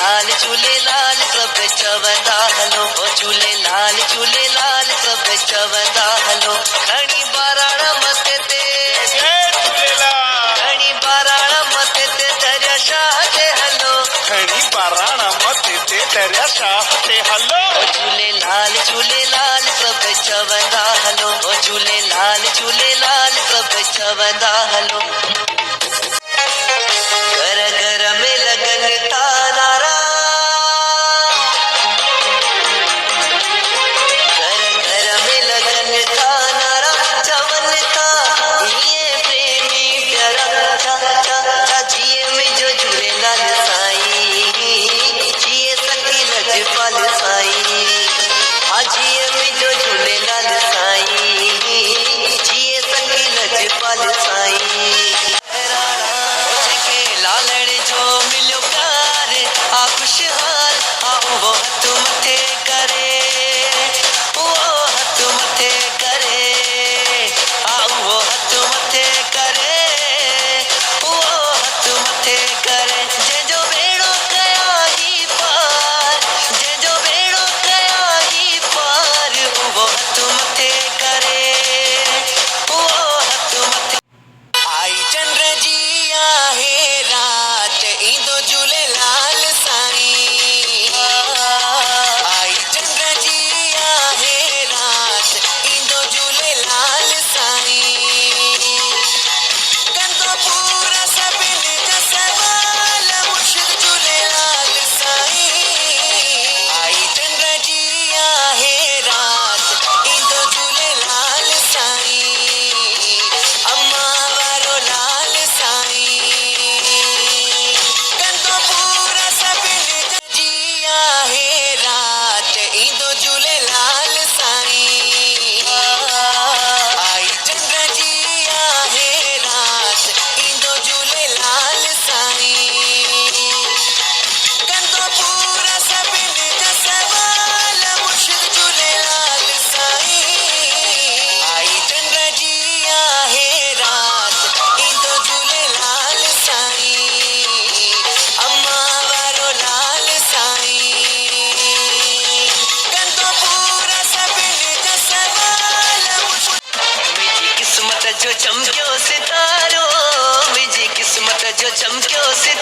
झूलेलाल सब चवंदा हलो, ओ झूलेलाल झूलेलाल सब चवंदा हलो। खणी बाराण मथे ते खणी बाराण मथे ते दरिया शाह ते हलो, खणी बाराण मथे ते दरिया शाह ते हलो। ओ झूलेलाल झूलेलाल सब चवंदा हलो, ओ झूलेलाल झूलेलाल सब चवंदा हलो। घर घर में लगन था नारा, घर घर में लगन था नारा, चवन था ये प्रेमी प्यारा था। जिए में जो झूलेलाल साईं, जिए सखी लजपाल साईं। हाँ जिए में जो झूलेलाल साईं, जिए सखी लजपाल साईं। लालण जो मिलियो प्यार आ खुशहाल, आ वो हथ मथे करे, वो हथ मथे करे, आ वो हथ मथे करे, वो हथ मथे करे। जंहिंजो बेड़ो कया ही पार, जंहिंजो बेड़ो कया ही पार, वो हथ मथे करे, वो हथ मथे। आई चंद्र जी आहे रात, ईंदो झूलेलाल साईं। आई चंद्र जी आहे रात, ईंदो झूलेलाल साईं। कंदो पूरा सभिनि जा सवाल, मुर्शिद झूलेलाल साईं। आई चंद्र जी आहे रात, ईंदो झूलेलाल साईं। अम्मा वारो लाल साईं। कंदो पूरा सभिनि जा जी आहे रात, ईंदो झूलेलाल साईं। आई चंद्र जी आहे रात, ईंदो झूलेलाल साईं। कंदो पूरा सभिनि जा सवाल, मुर्शिद झूलेलाल साईं। आई चंद्र जी आहे रात, ईंदो झूलेलाल साईं। अम्मा वारो लाल साईं। कंदो पूरा सभिनि जा सवाल, मुंहिंजी किस्मत जो चमकियो सितारो, मुंहिंजी किस्मत जो चमकियो सितारो।